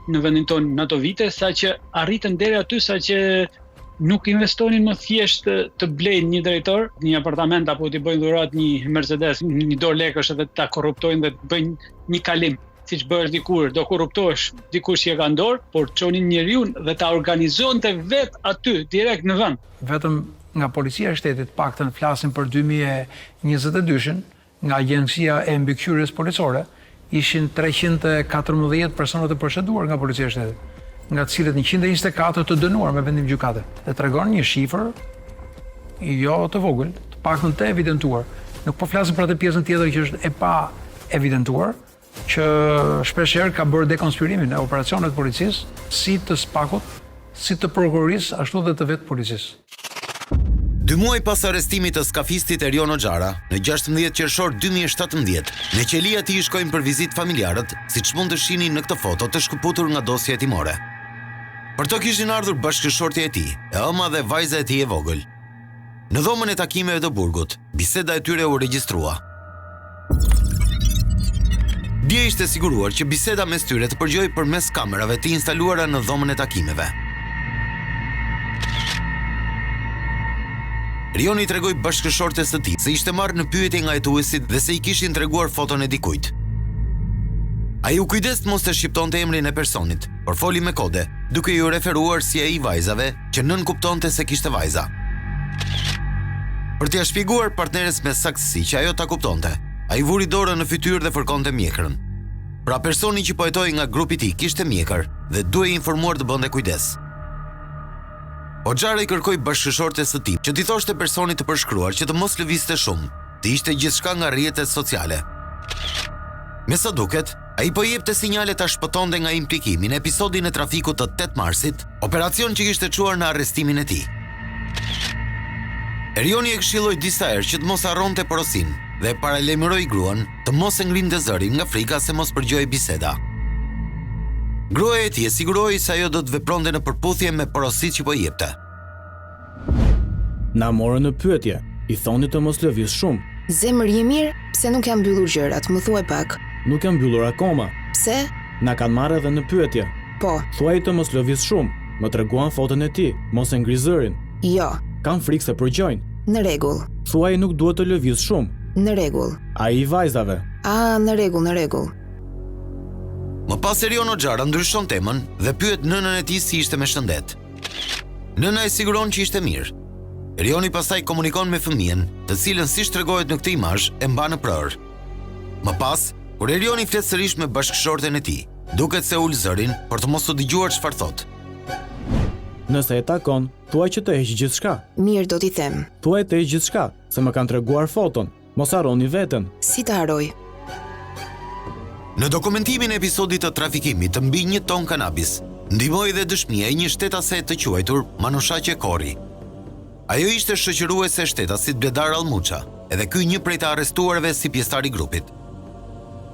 në vendin tonë në ato vite, saqë arritën deri aty saqë nuk investonin më thjesht të blejnë një drejtor, një apartament apo t'i bëjnë dhurat një Mercedes, një dorë lekësh edhe ta korruptojnë dhe të bëjnë një kalim, siç bëhesh dikur, do korruptohesh dikush që e ka në dorë, por çonin njeriu dhe ta organizonte vet aty direkt në vend. Vetëm nga policia e shtetit, paktën flasin për 2022-shin, nga agjencia e mbikëqyrjes policore, ishin 314 persona të proceduar nga policia e shtetit, nga të cilët 124 të dënuar me vendim gjykate. Dhe tregon një shifër jo të vogël, të paktën të evidentuar. Nuk po flasim për atë pjesën tjetër që është e pa evidentuar, që shpeshherë ka bërë dekonspirimin e operacioneve të policisë, si të SPAK-ut, si të prokurorisë, ashtu dhe të vetë policisë. 2 muaj pas arrestimit të skafistit Erion Oxhara, në 16 qershor 2017, në qelia ti shkojnë për vizit familjarët, siç mund të shihni në këtë foto të shkëputur nga dosja hetimore. Për to kishin ardhur bashkëshortja e tij, e ëma dhe vajza e tij e vogël. Në dhomën e takimeve të burgut, biseda e tyre u regjistrua. Dje ishte siguruar që biseda mes tyre të përgjoj përmes kamerave të instaluara në dhomën e takimeve. Erioni tregoi bashkëshortes së tij se ishte marrë në pyetje nga hetuesit dhe se i kishin treguar foton e dikujt. Ai u kujdes të mos të shqiptonte emrin e personit, por foli me kode, duke ju referuar si ai vajzave që nën kuptonte se kishte vajza. Për t'ia shpjeguar partneres me saktësi që ajo ta kuptonte, ai vuri dorën në fytyrë dhe fërkonte mjekrën. Pra personi që po hetoi nga grupi i tij kishte mjekër dhe duhej informuar të bënte kujdes. Oxhara i kërkoi bashkëshortes së tij që t'i thoshte personit të përshkruar që të mos lëvizte shumë, të ishte gjithçka nga rrjetet sociale. Me sa duket, ai po jepte sinjale ta shpëtonte nga implikimi në episodin e trafikut të 8 marsit, operacion që kishte çuar në arrestimin e tij. Erioni e këshilloi disa herë që të mos harronte porosin dhe paralajmëroi gruan të mos e ngrinte zërin nga frika se mos përgjojë biseda. Gruaja e tij e siguroi se ajo do të vepronte në përputhje me porositë që po jepte. Na morën në pyetje, i thoni të mos lëviz shumë. Zemër je mirë, pse nuk jam mbyllur gjërat, më thuaj pak. Nuk jam mbyllur akoma. Pse? Na kanë marrë edhe në pyetje. Po. Thuaj të mos lëviz shumë, më treguan foton e tij, mos e ngri zërin. Jo. Kan frikë se përgjojnë. Në rregull. Thuaj nuk duhet të lëviz shumë. Në rregull. Ai i vajzave. Në rregull, në rregull. Më pas Erion Oxhara ndryshon temën dhe pyet nënën e tij si ishte me shëndet. Nëna e siguron që ishte mirë. Erioni pastaj komunikon me fëmijën, të cilën siç tregohet në këtë imazh e mba në prër. Më pas, kur Erioni flet sërish me bashkëshorten e tij, duket se ul zërin për të mos u dëgjuar çfarë thot. Nëse e takon, thuaj që të heq gjithçka. Mirë, do t'i them. Thuaj të heq gjithçka, se më kanë treguar foton. Mos harroni veten. Si të harroj? Në dokumentimin e episodit të trafikimit të mbi 1 ton kanabis, ndihmoi dhe dëshmia e një shtetase të quajtur Manushaqe Korri. Ajo ishte shoqëruese e shtetasit Bledar Almuça, edhe ky një prej të arrestuarve si pjesëtar i grupit.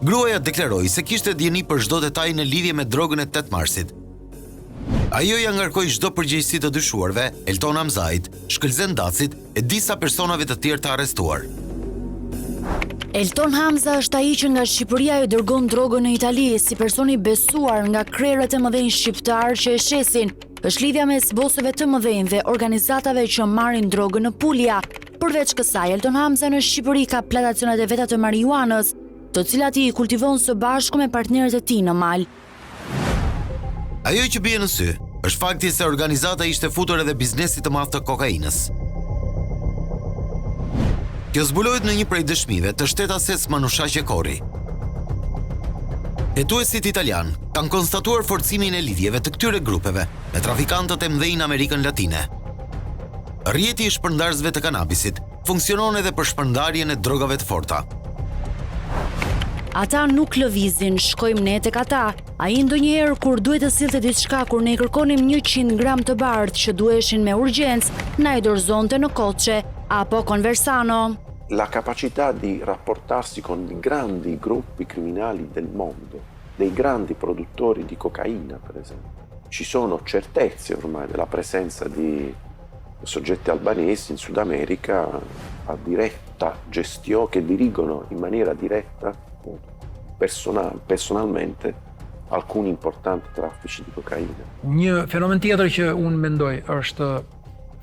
Gruaja deklaroi se kishte dieni për çdo detaj në lidhje me drogën e 8 marsit. Ajo ja ngarkoi çdo përgjegjësi të dyshuarve, Elton Hamzait, shkëlzendacit e disa personave të tjerë të arrestuar. Elton Hamza është ai që nga Shqipëria i dërgon drogën në Itali si personi besuar nga krerët e mëdhenj shqiptar që e shesin. Është lidhja mes bosëve të mëdhenj dhe organizatave që marrin drogën në Pulja. Përveç kësaj, Elton Hamza në Shqipëri ka plantacionet e veta të marijuanës, të cilat i kultivon së bashku me partnerët e tij në mal. Ajo që bie në sy është fakti se organizata ishte futur edhe biznesit të madh të kokainës. Kjo zbulohet në një prej dëshmive të shtetases Manushaqe Korri. Hetuesit italian kanë konstatuar forcimin e lidhjeve të këtyre grupeve me trafikantët e mëdhenj në Amerikën Latine. Rrjeti i shpërndarësve të kanabisit funksionon edhe për shpërndarjen e drogave të forta. Ata nuk lëvizin, shkojmë ne tek ata. Ai ndonjëherë kur duhet të sillte diçka kur ne kërkonim 100 gram të bardhë që duheshin me urgjencë, na i dorëzonte në Kocce apo Conversano. La capacità di rapportarsi con i grandi gruppi criminali del mondo, dei grandi produttori di cocaina, per esempio. Ci sono certezze ormai della presenza di soggetti albanesi in Sud America a diretta gestione, che dirigono in maniera diretta, personalmente, alcuni importanti traffici di cocaina. Një fenomen tjetër që unë mendoj është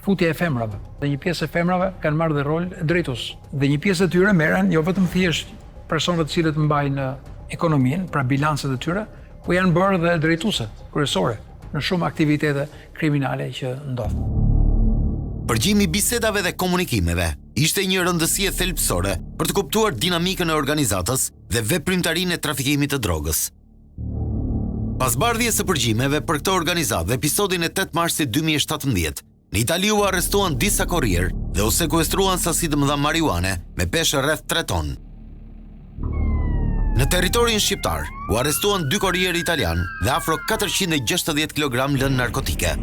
futja e femrave. Dhe një pjesë e femrave kanë marrë dhe rol drejtues. Dhe një pjesë e tyre merren jo vetëm thjesht personat të cilët mbajnë ekonominë, pra bilancet e tyre, po janë bërë dhe drejtuese kryesore në shumë aktivitete kriminale që ndodhin. Përgjimi i bisedave dhe komunikimeve ishte një rëndësie thelbësore për të kuptuar dinamikën e organizatës dhe veprimtarinë e trafikimit të drogës. Pas bardhjes së përgjimeve për këtë organizatë dhe episodin e 8 marsit 2017, në Itali u arrestuan disa korrier dhe u sekuestruan sasi të mëdha marijuane me peshë rreth 3 tonë. Në territorin shqiptar u arrestuan 2 korrier italian dhe afro 460 kg lënë narkotike.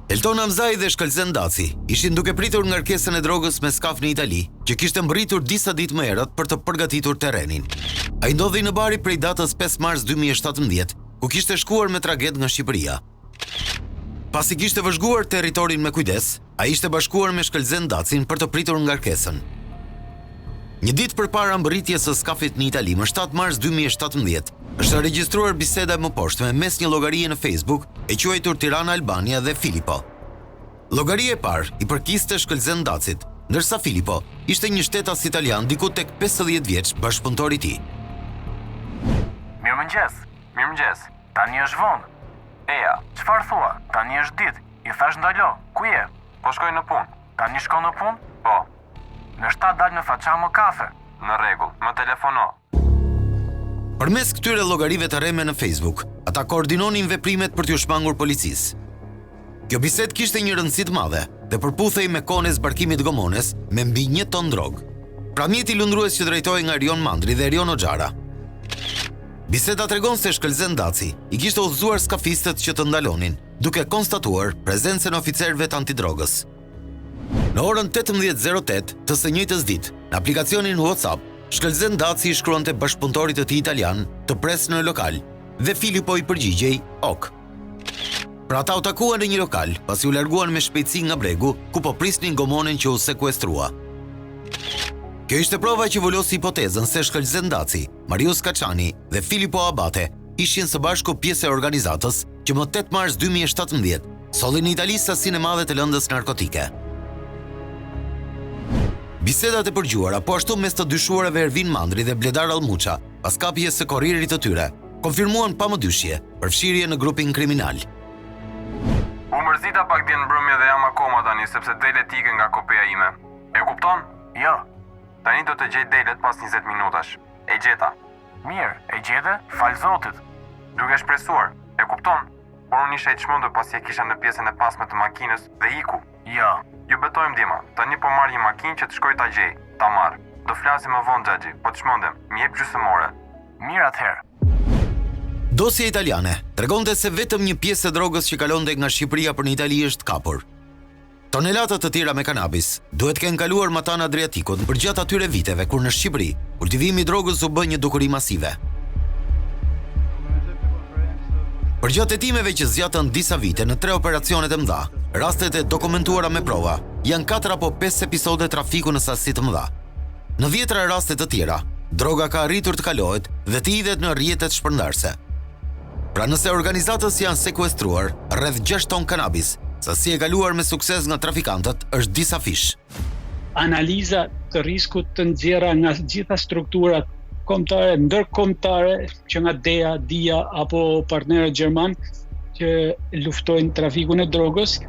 Elton Hamzai dhe Shkëlzen Daci ishin duke pritur ngarkesën e drogës me skaf në Itali, që kishte mbërritur disa ditë më herët për të përgatitur terrenin. Ai ndodhi në Bari prej datës 5 mars 2017, ku kishte shkuar me traged nga Shqipëria. Pasi kishte vëzhguar territorin me kujdes, ai ishte bashkuar me Shkëlzen Dacin për të pritur ngarkesën. Një ditë përpara mbërritjes së skafit në Itali, më 7 mars 2017, është regjistruar biseda më poshtë mes një llogarie në Facebook e quajtur Tirana Albania dhe Filippo. Llogaria e parë i përkiste Shkëlzen Dacit, ndërsa Filippo ishte një shtetas italian diku tek 50 vjeç bashkëpunëtor i tij. Mirëmëngjes. Tani është vonë. Eja, çfarë thua? Tani është ditë. I thash ndalo. Ku je? Po shkoj në punë. Tani shkon në punë? Po. Në 7 dal në facciamo kafe. Në rregull, më telefono. Përmes këtyre llogarive të rreme në Facebook, ata koordinonin veprimet për t'u shmangur policisë. Kjo bisedë kishte një rëndësi të madhe dhe përputhej me kohën e zbarkimit të Gomones me mbi 1 ton drog. Pra mjeti lundrues që drejtohej nga Erion Mandri dhe Erion Oxhara. Biseda tregon se Shkëlzen Daci i kishte udhëzuar skafistët që të ndalonin, duke konstatuar prezencën e oficerëve të antidrogës. Në orën 18:08 të së njëjtës ditë, në aplikacionin WhatsApp, Shkëlzen Daci i shkruante bashkëpunëtorit të tij italian të presë në lokal dhe Filippo i përgjigjej ok. Pra ata u takuan në një lokal, pasi u larguan me shpejtësi nga bregu, ku po prisnin Gomonen që u sekuestrua. Kjo ishte prova që vulosi hipotezën se Shkëlzen Daci, Marius Kaçani dhe Filippo Abate ishin së bashku pjesë e organizatës që më 8 mars 2017 solli në Itali sasinë e madhe të lëndës narkotike. Bisedat e përgjuara, po ashtu mes të dyshuarave Ervin Mandri dhe Bledar Almuça, pas kapjes së korrierit të tyre, konfirmuan pamëdyshje përfshirje në grupin kriminal. U mërzita pak dje në mbrëmje dhe jam akoma tani sepse delet ikën nga kopeja ime. E kupton? Jo. Tani do të gjej delet pas 20 minutash. E gjeta. Mirë, e gjete? Fal Zotit. Duke shpresuar. E kupton? Por unë isha i çmendur pasi e kisha në pjesën e pasme të makinës dhe iku. Jo. Ju betojmë Dima, tani po marr një makinë që të shkoj ta gjej, ta marr. Do flasim më vonë Xhaxhi, po të çmendem, më jep gjysmore. Mirë atëherë. Dosja italiane tregonte se vetëm një pjesë e drogës që kalonte nga Shqipëria për në Itali është kapur. Tonelata të tjera me kanabis duhet kenë kaluar matan Adriatikut përgjatë atyre viteve kur në Shqipëri kultivimi i drogës u bë një dukuri masive. Përgjatë hetimeve që zgjatën disa vite në 3 operacionet e mëdha, rastet e dokumentuara me prova janë 4 apo 5 episode trafiku në sasi të mëdha. Në 10 raste të tjera, droga ka arritur të kalohet dhe të hidhet në rrjetet shpërndarse. Pra nëse organizatës janë sekuestruar rreth 6 ton kanabis, sasi e kaluar me sukses nga trafikantët është disa fish. Analiza të riskut të nxjerra nga gjitha strukturat kombëtare, ndërkombëtare që nga DEA, DIA apo partnerët gjerman që luftojnë trafikun e drogës,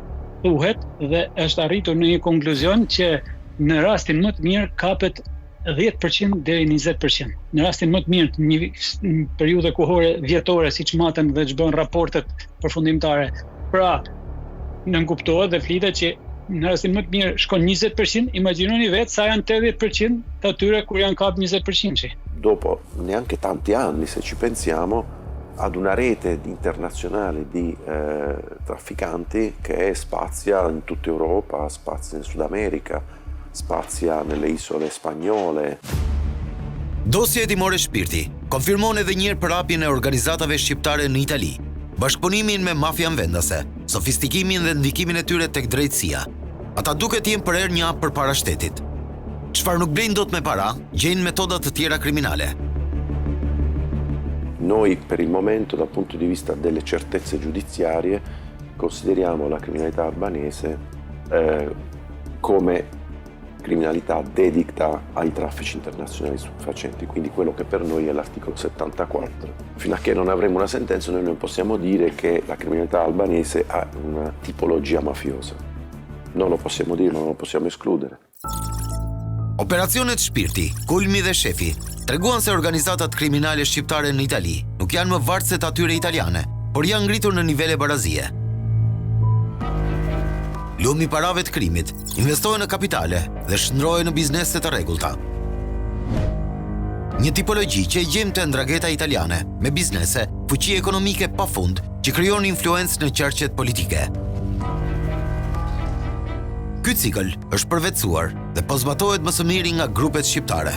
thuhet dhe është arritur në një konkluzion që në rastin më të mirë kapet 10% deri 20%. Në rastin më të mirë, një periudhë kohore vjetore, siç maten dhe ç'bën raportet përfundimtare. Pra, nënkuptohet dhe flitet që në rastin më të mirë shkon 20%, imagjinoni vetë sa janë 80% të atyre kur janë kap 20%. Dopo neanche tanti anni, se ci pensiamo, ad una rete internazionale di trafficanti che spazia in tutta Europa, spazia in Sud America, spazia nelle isole spagnole. Dosja e timore shpirti konfirmon edhe njëherë përhapjen e organizatave shqiptare në Itali, bashkëpunimin me mafian vendase, sofistikimin dhe ndikimin e tyre tek drejtësia. Ata duket jenë për herë një hap përpara shtetit. Çfarë nuk blejnë dot me para, gjejnë metoda të tjera kriminale. Noi per il momento, dal punto di vista delle certezze giudiziarie, consideriamo la criminalità albanese come criminalità dedita ai traffici internazionali stupefacenti, quindi quello che per noi è l'articolo 74. Fino a che non avremo una sentenza noi non possiamo dire che la criminalità albanese ha una tipologia mafiosa. Non lo possiamo dire, ma non lo possiamo escludere. Operacionet Shpirti, Kulmi dhe Shefi treguan se organizatat kriminale shqiptare në Itali nuk janë më vartëse të atyre italiane, por janë ngritur në nivele barazie. Lumi parave të krimit investohen në kapitale dhe shndrohen në biznese të rregullta. Një tipologji që e gjejmë te ndragheta italiane, me biznese, fuqi ekonomike pafund që krijon influencë në qarqet politike. Ky cikël është përvetësuar dhe po zbatohet më së miri nga grupet shqiptare.